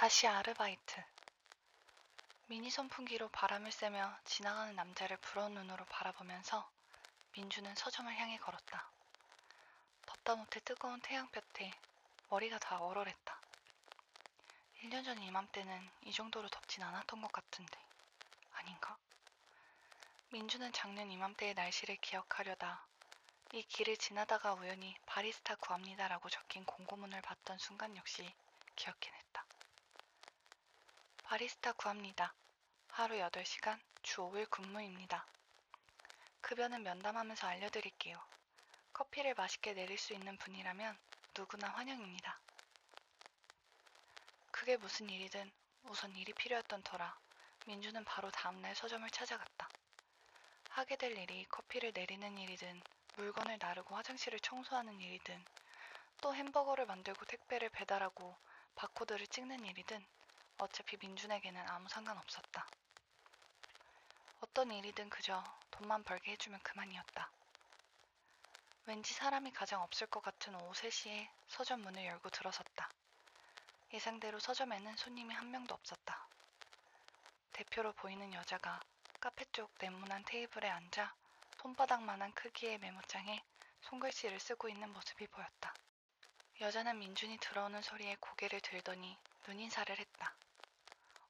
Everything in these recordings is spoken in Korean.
다시 아르바이트. 미니 선풍기로 바람을 쐬며 지나가는 남자를 부러운 눈으로 바라보면서 민주는 서점을 향해 걸었다. 덥다 못해 뜨거운 태양볕에 머리가 다 얼얼했다. 1년 전 이맘때는 이 정도로 덥진 않았던 것 같은데 아닌가? 민주는 작년 이맘때의 날씨를 기억하려다 이 길을 지나다가 우연히 바리스타 구합니다라고 적힌 공고문을 봤던 순간 역시 기억해냈다. 바리스타 구합니다. 하루 8시간, 주 5일 근무입니다. 급여는 면담하면서 알려드릴게요. 커피를 맛있게 내릴 수 있는 분이라면 누구나 환영입니다. 그게 무슨 일이든 우선 일이 필요했던 터라 민주는 바로 다음날 서점을 찾아갔다. 하게 될 일이 커피를 내리는 일이든 물건을 나르고 화장실을 청소하는 일이든 또 햄버거를 만들고 택배를 배달하고 바코드를 찍는 일이든 어차피 민준에게는 아무 상관없었다. 어떤 일이든 그저 돈만 벌게 해주면 그만이었다. 왠지 사람이 가장 없을 것 같은 오후 3시에 서점 문을 열고 들어섰다. 예상대로 서점에는 손님이 한 명도 없었다. 대표로 보이는 여자가 카페 쪽 네모난 테이블에 앉아 손바닥만한 크기의 메모장에 손글씨를 쓰고 있는 모습이 보였다. 여자는 민준이 들어오는 소리에 고개를 들더니 눈인사를 했다.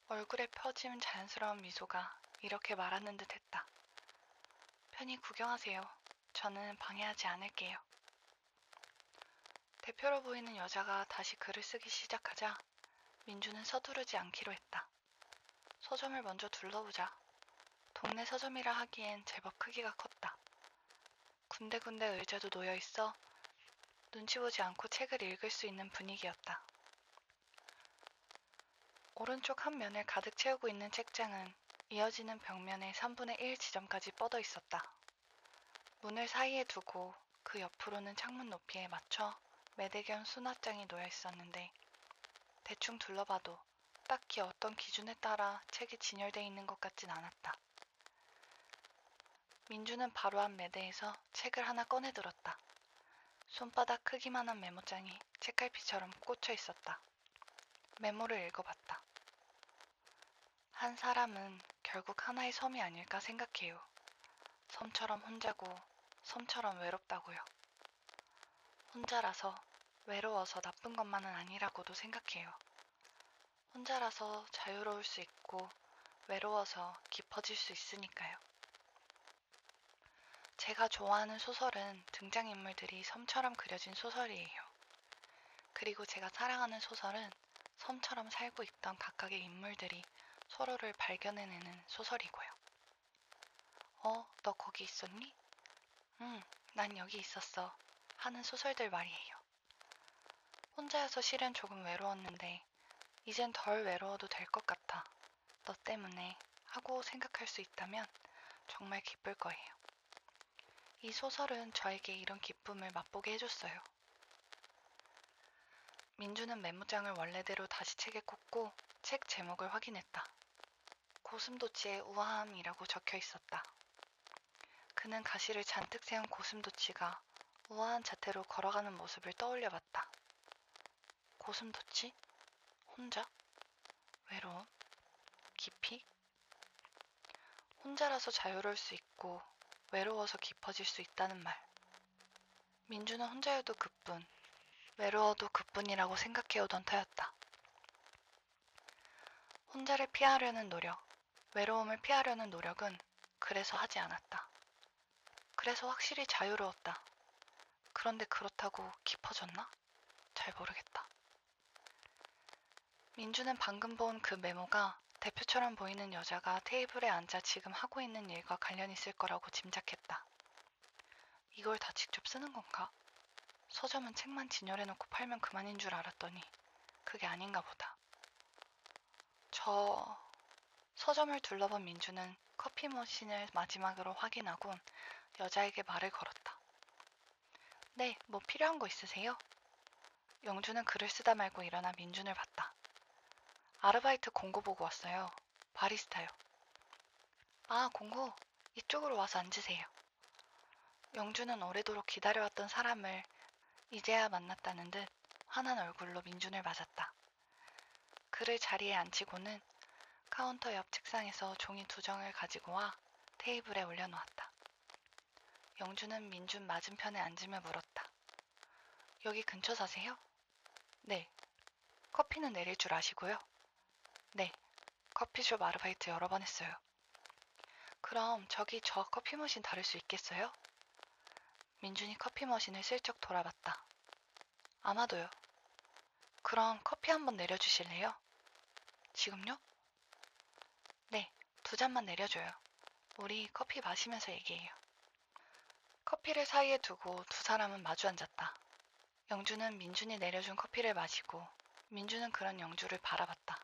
얼굴에 펴진 자연스러운 미소가 이렇게 말하는 듯 했다. 편히 구경하세요. 저는 방해하지 않을게요. 대표로 보이는 여자가 다시 글을 쓰기 시작하자 민주는 서두르지 않기로 했다. 서점을 먼저 둘러보자. 동네 서점이라 하기엔 제법 크기가 컸다. 군데군데 의자도 놓여있어 눈치 보지 않고 책을 읽을 수 있는 분위기였다. 오른쪽 한 면을 가득 채우고 있는 책장은 이어지는 벽면의 3분의 1 지점까지 뻗어 있었다. 문을 사이에 두고 그 옆으로는 창문 높이에 맞춰 매대견 수납장이 놓여 있었는데 대충 둘러봐도 딱히 어떤 기준에 따라 책이 진열되어 있는 것 같진 않았다. 민주는 바로 앞 매대에서 책을 하나 꺼내 들었다. 손바닥 크기만한 메모장이 책갈피처럼 꽂혀 있었다. 메모를 읽어봤다. 한 사람은 결국 하나의 섬이 아닐까 생각해요. 섬처럼 혼자고 섬처럼 외롭다고요. 혼자라서 외로워서 나쁜 것만은 아니라고도 생각해요. 혼자라서 자유로울 수 있고 외로워서 깊어질 수 있으니까요. 제가 좋아하는 소설은 등장인물들이 섬처럼 그려진 소설이에요. 그리고 제가 사랑하는 소설은 섬처럼 살고 있던 각각의 인물들이 서로를 발견해내는 소설이고요. 너 거기 있었니? 난 여기 있었어. 하는 소설들 말이에요. 혼자여서 실은 조금 외로웠는데 이젠 덜 외로워도 될 것 같아. 너 때문에 하고 생각할 수 있다면 정말 기쁠 거예요. 이 소설은 저에게 이런 기쁨을 맛보게 해줬어요. 민주는 메모장을 원래대로 다시 책에 꽂고 책 제목을 확인했다. 고슴도치의 우아함이라고 적혀 있었다. 그는 가시를 잔뜩 세운 고슴도치가 우아한 자태로 걸어가는 모습을 떠올려봤다. 고슴도치? 혼자? 외로움? 깊이? 혼자라서 자유로울 수 있고 외로워서 깊어질 수 있다는 말. 민주는 혼자여도 그뿐, 외로워도 그뿐이라고 생각해오던 터였다. 혼자를 피하려는 노력, 외로움을 피하려는 노력은 그래서 하지 않았다. 그래서 확실히 자유로웠다. 그런데 그렇다고 깊어졌나? 잘 모르겠다. 민주는 방금 본 그 메모가 대표처럼 보이는 여자가 테이블에 앉아 지금 하고 있는 일과 관련 있을 거라고 짐작했다. 이걸 다 직접 쓰는 건가? 서점은 책만 진열해놓고 팔면 그만인 줄 알았더니 그게 아닌가 보다. 서점을 둘러본 민주는 커피 머신을 마지막으로 확인하곤 여자에게 말을 걸었다. 네, 뭐 필요한 거 있으세요? 영주는 글을 쓰다 말고 일어나 민준을 봤다. 아르바이트 공고 보고 왔어요. 바리스타요. 아, 공고? 이쪽으로 와서 앉으세요. 영주는 오래도록 기다려왔던 사람을 이제야 만났다는 듯 환한 얼굴로 민준을 맞았다. 그를 자리에 앉히고는 카운터 옆 책상에서 종이 2장을 가지고 와 테이블에 올려놓았다. 영주는 민준 맞은편에 앉으며 물었다. 여기 근처 사세요? 네. 커피는 내릴 줄 아시고요? 네. 커피숍 아르바이트 여러 번 했어요. 그럼 저기 저 커피 머신 다룰 수 있겠어요? 민준이 커피 머신을 슬쩍 돌아봤다. 아마도요. 그럼 커피 한번 내려주실래요? 지금요? 네, 2잔만 내려줘요. 우리 커피 마시면서 얘기해요. 커피를 사이에 두고 2사람은 마주 앉았다. 영주는 민준이 내려준 커피를 마시고 민준은 그런 영주를 바라봤다.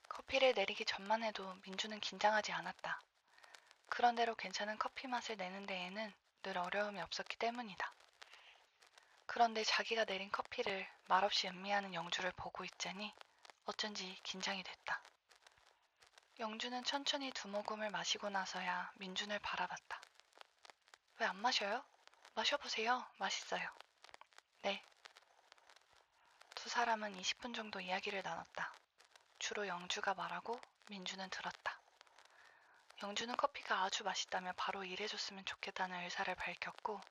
커피를 내리기 전만 해도 민준은 긴장하지 않았다. 그런대로 괜찮은 커피 맛을 내는 데에는 늘 어려움이 없었기 때문이다. 그런데 자기가 내린 커피를 말없이 음미하는 영주를 보고 있자니 어쩐지 긴장이 됐다. 영주는 천천히 2모금을 마시고 나서야 민준을 바라봤다. 왜 안 마셔요? 마셔보세요. 맛있어요. 네. 2사람은 20분 정도 이야기를 나눴다. 주로 영주가 말하고 민준은 들었다. 영주는 커피가 아주 맛있다며 바로 일해줬으면 좋겠다는 의사를 밝혔고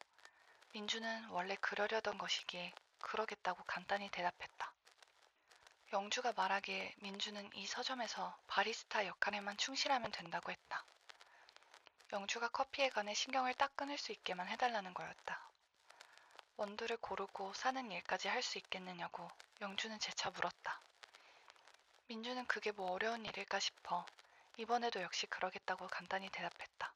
민준은 원래 그러려던 것이기에 그러겠다고 간단히 대답했다. 영주가 말하기에 민준은 이 서점에서 바리스타 역할에만 충실하면 된다고 했다. 영주가 커피에 관해 신경을 딱 끊을 수 있게만 해달라는 거였다. 원두를 고르고 사는 일까지 할 수 있겠느냐고 영주는 재차 물었다. 민주는 그게 뭐 어려운 일일까 싶어 이번에도 역시 그러겠다고 간단히 대답했다.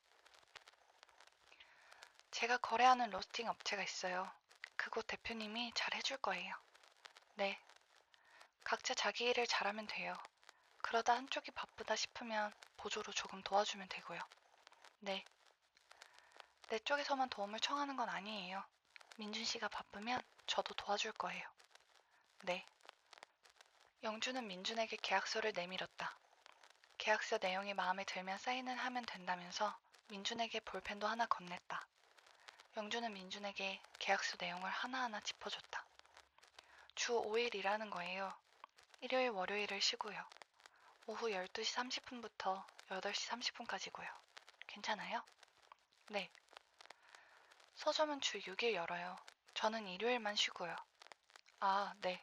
제가 거래하는 로스팅 업체가 있어요. 그곳 대표님이 잘 해줄 거예요. 네. 각자 자기 일을 잘하면 돼요. 그러다 한쪽이 바쁘다 싶으면 보조로 조금 도와주면 되고요. 네. 내 쪽에서만 도움을 청하는 건 아니에요. 민준 씨가 바쁘면 저도 도와줄 거예요. 네. 영주는 민준에게 계약서를 내밀었다. 계약서 내용이 마음에 들면 사인을 하면 된다면서 민준에게 볼펜도 하나 건넸다. 영주는 민준에게 계약서 내용을 하나하나 짚어줬다. 주 5일 일하는 거예요. 일요일, 월요일을 쉬고요. 오후 12시 30분부터 8시 30분까지고요. 괜찮아요? 네. 서점은 주 6일 열어요. 저는 일요일만 쉬고요. 아, 네.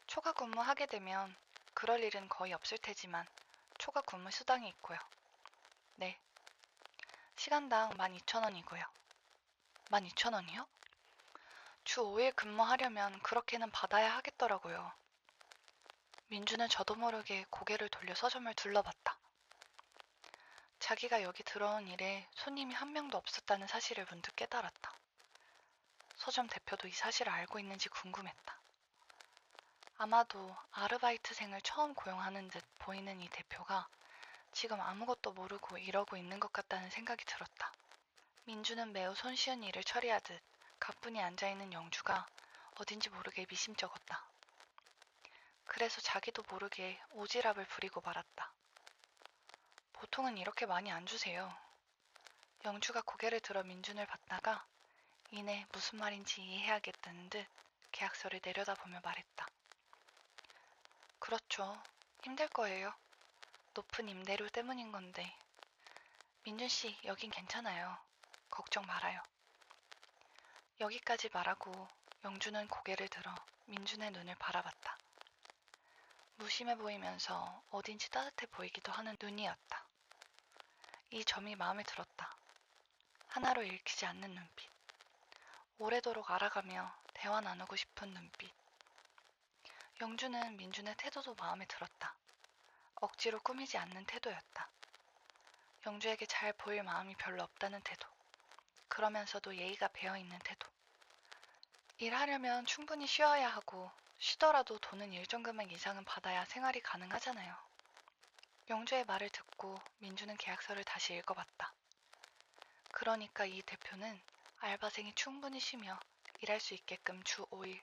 초과 근무하게 되면 그럴 일은 거의 없을 테지만 초과 근무 수당이 있고요. 네. 시간당 12,000원이고요. 12,000원이요? 주 5일 근무하려면 그렇게는 받아야 하겠더라고요. 민주는 저도 모르게 고개를 돌려 서점을 둘러봤다. 자기가 여기 들어온 이래 손님이 한 명도 없었다는 사실을 문득 깨달았다. 서점 대표도 이 사실을 알고 있는지 궁금했다. 아마도 아르바이트생을 처음 고용하는 듯 보이는 이 대표가 지금 아무것도 모르고 이러고 있는 것 같다는 생각이 들었다. 민주는 매우 손쉬운 일을 처리하듯 가뿐히 앉아있는 영주가 어딘지 모르게 미심쩍었다. 그래서 자기도 모르게 오지랖을 부리고 말았다. 보통은 이렇게 많이 안 주세요. 영주가 고개를 들어 민준을 봤다가 이내 무슨 말인지 이해하겠다는 듯 계약서를 내려다보며 말했다. 그렇죠. 힘들 거예요. 높은 임대료 때문인 건데. 민준 씨, 여긴 괜찮아요. 걱정 말아요. 여기까지 말하고 영주는 고개를 들어 민준의 눈을 바라봤다. 무심해 보이면서 어딘지 따뜻해 보이기도 하는 눈이었다. 이 점이 마음에 들었다. 하나로 읽히지 않는 눈빛. 오래도록 알아가며 대화 나누고 싶은 눈빛. 영주는 민준의 태도도 마음에 들었다. 억지로 꾸미지 않는 태도였다. 영주에게 잘 보일 마음이 별로 없다는 태도. 그러면서도 예의가 배어있는 태도. 일하려면 충분히 쉬어야 하고 쉬더라도 돈은 일정 금액 이상은 받아야 생활이 가능하잖아요. 영주의 말을 듣고 민주는 계약서를 다시 읽어봤다. 그러니까 이 대표는 알바생이 충분히 쉬며 일할 수 있게끔 주 5일,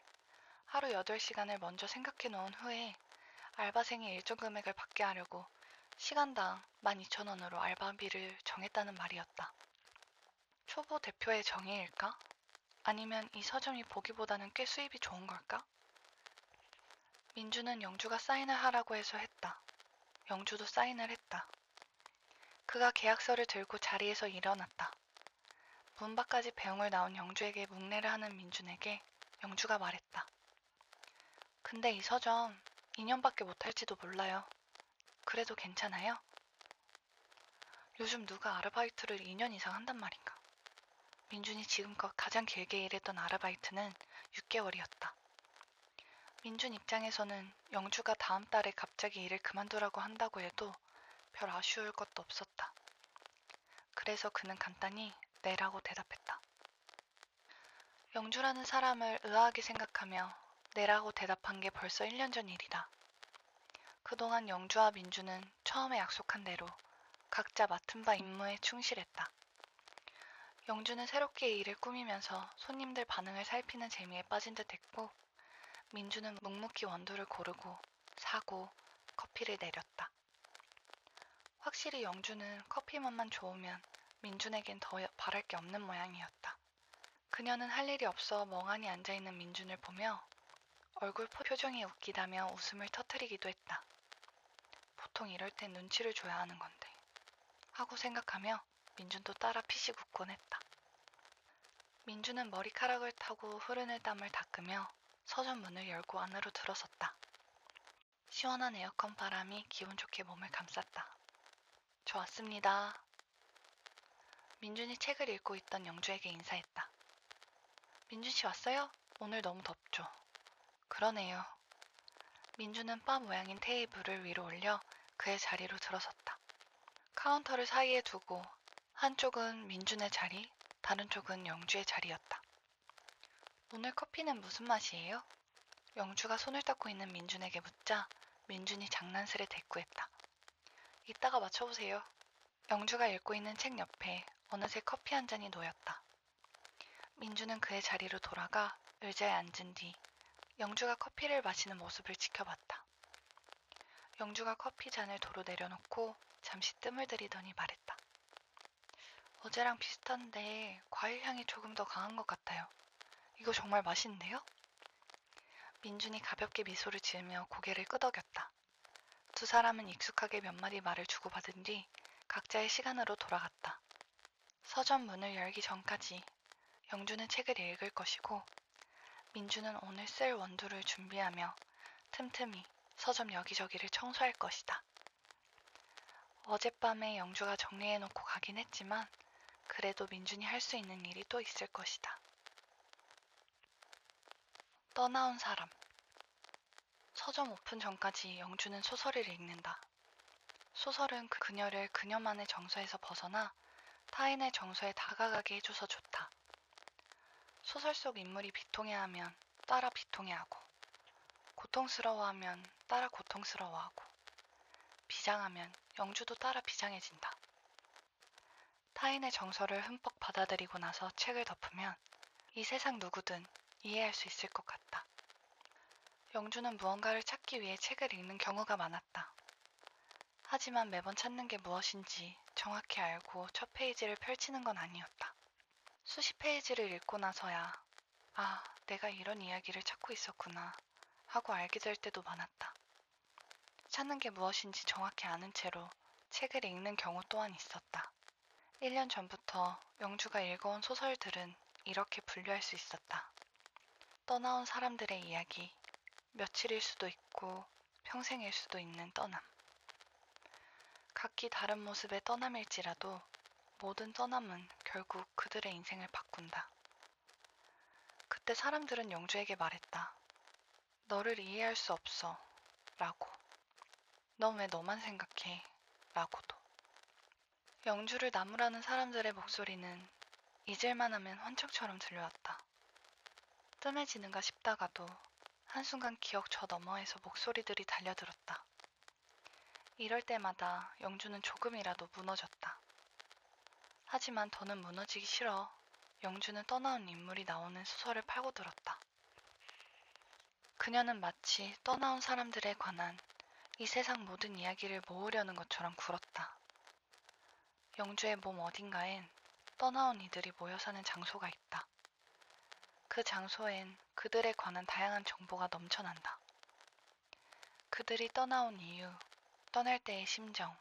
하루 8시간을 먼저 생각해 놓은 후에 알바생이 일정 금액을 받게 하려고 시간당 12,000원으로 알바비를 정했다는 말이었다. 초보 대표의 정의일까? 아니면 이 서점이 보기보다는 꽤 수입이 좋은 걸까? 민주는 영주가 사인을 하라고 해서 했다. 영주도 사인을 했다. 그가 계약서를 들고 자리에서 일어났다. 문 밖까지 배웅을 나온 영주에게 묵례를 하는 민준에게 영주가 말했다. 근데 이 서점 2년밖에 못할지도 몰라요. 그래도 괜찮아요? 요즘 누가 아르바이트를 2년 이상 한단 말인가? 민준이 지금껏 가장 길게 일했던 아르바이트는 6개월이었다. 민준 입장에서는 영주가 다음 달에 갑자기 일을 그만두라고 한다고 해도 별 아쉬울 것도 없었다. 그래서 그는 간단히 네라고 대답했다. 영주라는 사람을 의아하게 생각하며 네라고 대답한 게 벌써 1년 전 일이다. 그동안 영주와 민주는 처음에 약속한 대로 각자 맡은 바 임무에 충실했다. 영주는 새롭게 일을 꾸미면서 손님들 반응을 살피는 재미에 빠진 듯 했고, 민주는 묵묵히 원두를 고르고 사고 커피를 내렸다. 확실히 영주는 커피 맛만 좋으면 민준에겐 더 바랄 게 없는 모양이었다. 그녀는 할 일이 없어 멍하니 앉아있는 민준을 보며 얼굴 표정이 웃기다며 웃음을 터뜨리기도 했다. 보통 이럴 땐 눈치를 줘야 하는 건데 하고 생각하며 민준도 따라 피식 웃곤 했다. 민준은 머리카락을 타고 흐르는 땀을 닦으며 서점 문을 열고 안으로 들어섰다. 시원한 에어컨 바람이 기분 좋게 몸을 감쌌다. 저 왔습니다. 민준이 책을 읽고 있던 영주에게 인사했다. 민준 씨 왔어요? 오늘 너무 덥죠? 그러네요. 민준은 바 모양인 테이블을 위로 올려 그의 자리로 들어섰다. 카운터를 사이에 두고 한쪽은 민준의 자리, 다른 쪽은 영주의 자리였다. 오늘 커피는 무슨 맛이에요? 영주가 손을 닦고 있는 민준에게 묻자 민준이 장난스레 대꾸했다. 이따가 맞춰보세요. 영주가 읽고 있는 책 옆에 어느새 커피 한 잔이 놓였다. 민준은 그의 자리로 돌아가 의자에 앉은 뒤 영주가 커피를 마시는 모습을 지켜봤다. 영주가 커피 잔을 도로 내려놓고 잠시 뜸을 들이더니 말했다. 어제랑 비슷한데 과일 향이 조금 더 강한 것 같아요. 이거 정말 맛있는데요? 민준이 가볍게 미소를 지으며 고개를 끄덕였다. 두 사람은 익숙하게 몇 마디 말을 주고받은 뒤 각자의 시간으로 돌아갔다. 서점 문을 열기 전까지 영주는 책을 읽을 것이고 민주는 오늘 쓸 원두를 준비하며 틈틈이 서점 여기저기를 청소할 것이다. 어젯밤에 영주가 정리해놓고 가긴 했지만 그래도 민준이 할 수 있는 일이 또 있을 것이다. 떠나온 사람. 서점 오픈 전까지 영주는 소설을 읽는다. 소설은 그녀를 그녀만의 정서에서 벗어나 타인의 정서에 다가가게 해줘서 좋다. 소설 속 인물이 비통해하면 따라 비통해하고, 고통스러워하면 따라 고통스러워하고, 비장하면 영주도 따라 비장해진다. 타인의 정서를 흠뻑 받아들이고 나서 책을 덮으면 이 세상 누구든 이해할 수 있을 것 같다. 영주는 무언가를 찾기 위해 책을 읽는 경우가 많았다. 하지만 매번 찾는 게 무엇인지 정확히 알고 첫 페이지를 펼치는 건 아니었다. 수십 페이지를 읽고 나서야 아, 내가 이런 이야기를 찾고 있었구나 하고 알게 될 때도 많았다. 찾는 게 무엇인지 정확히 아는 채로 책을 읽는 경우 또한 있었다. 1년 전부터 영주가 읽어온 소설들은 이렇게 분류할 수 있었다. 떠나온 사람들의 이야기, 며칠일 수도 있고 평생일 수도 있는 떠남. 각기 다른 모습의 떠남일지라도 모든 떠남은 결국 그들의 인생을 바꾼다. 그때 사람들은 영주에게 말했다. 너를 이해할 수 없어. 라고. 넌 왜 너만 생각해? 라고도. 영주를 나무라는 사람들의 목소리는 잊을만 하면 환청처럼 들려왔다. 뜸해지는가 싶다가도 한순간 기억 저 너머에서 목소리들이 달려들었다. 이럴 때마다 영주는 조금이라도 무너졌다. 하지만 더는 무너지기 싫어. 영주는 떠나온 인물이 나오는 소설을 팔고 들었다. 그녀는 마치 떠나온 사람들에 관한 이 세상 모든 이야기를 모으려는 것처럼 굴었다. 영주의 몸 어딘가엔 떠나온 이들이 모여 사는 장소가 있다. 그 장소엔 그들에 관한 다양한 정보가 넘쳐난다. 그들이 떠나온 이유, 떠날 때의 심정,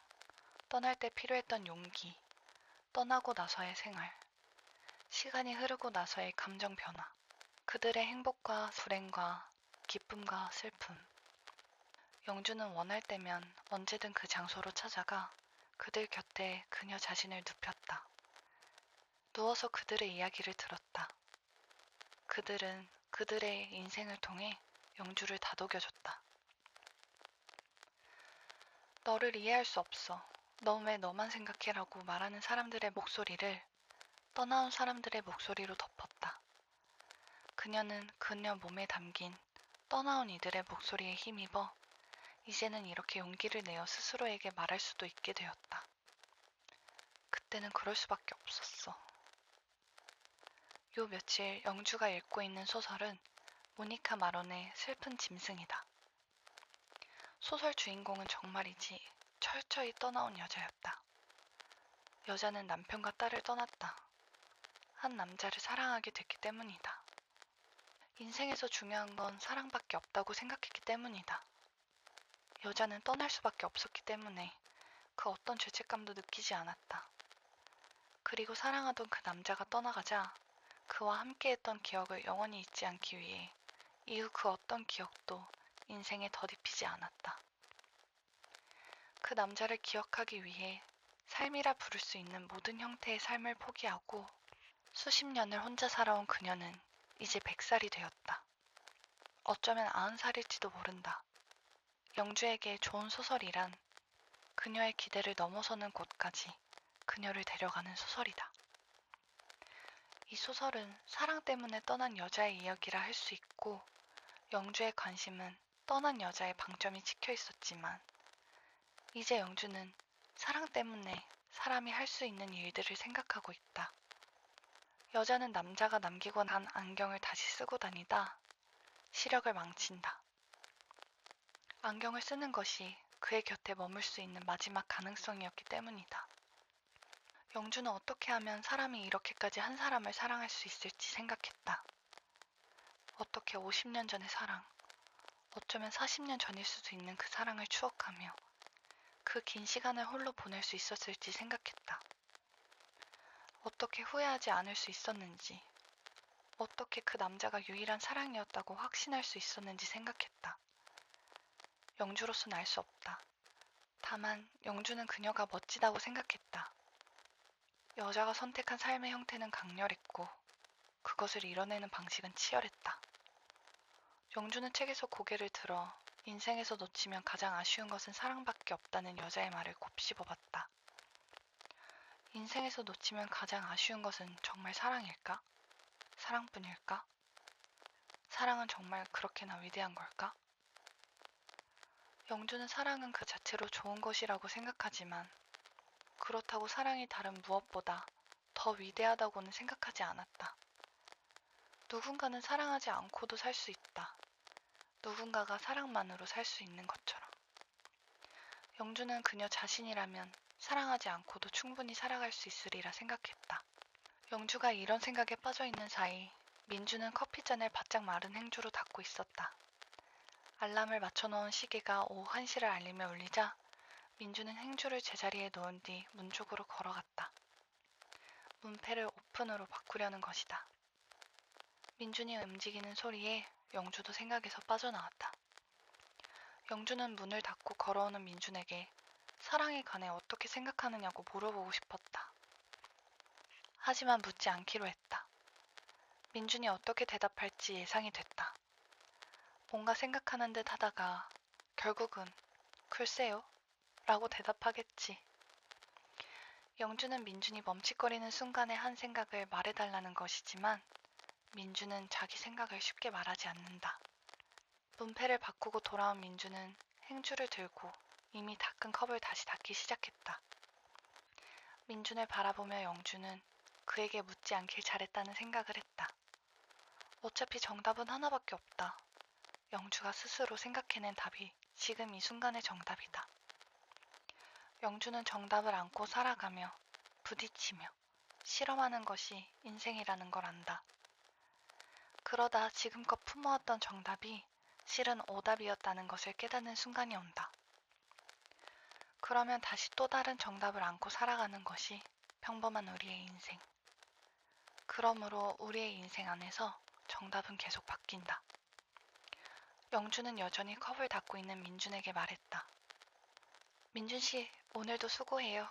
떠날 때 필요했던 용기, 떠나고 나서의 생활, 시간이 흐르고 나서의 감정 변화, 그들의 행복과 불행과 기쁨과 슬픔. 영주는 원할 때면 언제든 그 장소로 찾아가 그들 곁에 그녀 자신을 눕혔다. 누워서 그들의 이야기를 들었다. 그들은 그들의 인생을 통해 영주를 다독여줬다. 너를 이해할 수 없어. 넌 왜 너만 생각해라고 말하는 사람들의 목소리를 떠나온 사람들의 목소리로 덮었다. 그녀는 그녀 몸에 담긴 떠나온 이들의 목소리에 힘입어 이제는 이렇게 용기를 내어 스스로에게 말할 수도 있게 되었다. 그때는 그럴 수밖에 없었어. 요 며칠 영주가 읽고 있는 소설은 모니카 마론의 슬픈 짐승이다. 소설 주인공은 정말이지 철저히 떠나온 여자였다. 여자는 남편과 딸을 떠났다. 한 남자를 사랑하게 됐기 때문이다. 인생에서 중요한 건 사랑밖에 없다고 생각했기 때문이다. 여자는 떠날 수밖에 없었기 때문에 그 어떤 죄책감도 느끼지 않았다. 그리고 사랑하던 그 남자가 떠나가자 그와 함께했던 기억을 영원히 잊지 않기 위해 이후 그 어떤 기억도 인생에 더딥히지 않았다. 그 남자를 기억하기 위해 삶이라 부를 수 있는 모든 형태의 삶을 포기하고 수십 년을 혼자 살아온 그녀는 이제 100살이 되었다. 어쩌면 90살일지도 모른다. 영주에게 좋은 소설이란 그녀의 기대를 넘어서는 곳까지 그녀를 데려가는 소설이다. 이 소설은 사랑 때문에 떠난 여자의 이야기라 할 수 있고 영주의 관심은 떠난 여자의 방점이 찍혀 있었지만 이제 영주는 사랑 때문에 사람이 할 수 있는 일들을 생각하고 있다. 여자는 남자가 남기고 난 안경을 다시 쓰고 다니다 시력을 망친다. 안경을 쓰는 것이 그의 곁에 머물 수 있는 마지막 가능성이었기 때문이다. 영주는 어떻게 하면 사람이 이렇게까지 한 사람을 사랑할 수 있을지 생각했다. 어떻게 50년 전의 사랑, 어쩌면 40년 전일 수도 있는 그 사랑을 추억하며 그 긴 시간을 홀로 보낼 수 있었을지 생각했다. 어떻게 후회하지 않을 수 있었는지, 어떻게 그 남자가 유일한 사랑이었다고 확신할 수 있었는지 생각했다. 영주로서는 알 수 없다. 다만 영주는 그녀가 멋지다고 생각했다. 여자가 선택한 삶의 형태는 강렬했고 그것을 이뤄내는 방식은 치열했다. 영주는 책에서 고개를 들어 인생에서 놓치면 가장 아쉬운 것은 사랑밖에 없다는 여자의 말을 곱씹어봤다. 인생에서 놓치면 가장 아쉬운 것은 정말 사랑일까? 사랑뿐일까? 사랑은 정말 그렇게나 위대한 걸까? 영주는 사랑은 그 자체로 좋은 것이라고 생각하지만 그렇다고 사랑이 다른 무엇보다 더 위대하다고는 생각하지 않았다. 누군가는 사랑하지 않고도 살 수 있다. 누군가가 사랑만으로 살 수 있는 것처럼. 영주는 그녀 자신이라면 사랑하지 않고도 충분히 살아갈 수 있으리라 생각했다. 영주가 이런 생각에 빠져있는 사이 민주는 커피잔을 바짝 마른 행주로 닫고 있었다. 알람을 맞춰놓은 시계가 오후 1시를 알리며 울리자 민주는 행주를 제자리에 놓은 뒤 문 쪽으로 걸어갔다. 문패를 오픈으로 바꾸려는 것이다. 민준이 움직이는 소리에 영주도 생각에서 빠져나왔다. 영주는 문을 닫고 걸어오는 민준에게 사랑에 관해 어떻게 생각하느냐고 물어보고 싶었다. 하지만 묻지 않기로 했다. 민준이 어떻게 대답할지 예상이 됐다. 뭔가 생각하는 듯 하다가 결국은 글쎄요 라고 대답하겠지. 영주는 민준이 멈칫거리는 순간에 한 생각을 말해달라는 것이지만 민주는 자기 생각을 쉽게 말하지 않는다. 문패를 바꾸고 돌아온 민주는 행주를 들고 이미 닦은 컵을 다시 닦기 시작했다. 민준을 바라보며 영주는 그에게 묻지 않길 잘했다는 생각을 했다. 어차피 정답은 하나밖에 없다. 영주가 스스로 생각해낸 답이 지금 이 순간의 정답이다. 영주는 정답을 안고 살아가며 부딪히며 실험하는 것이 인생이라는 걸 안다. 그러다 지금껏 품어왔던 정답이 실은 오답이었다는 것을 깨닫는 순간이 온다. 그러면 다시 또 다른 정답을 안고 살아가는 것이 평범한 우리의 인생. 그러므로 우리의 인생 안에서 정답은 계속 바뀐다. 영주는 여전히 컵을 닫고 있는 민준에게 말했다. 민준 씨, 오늘도 수고해요.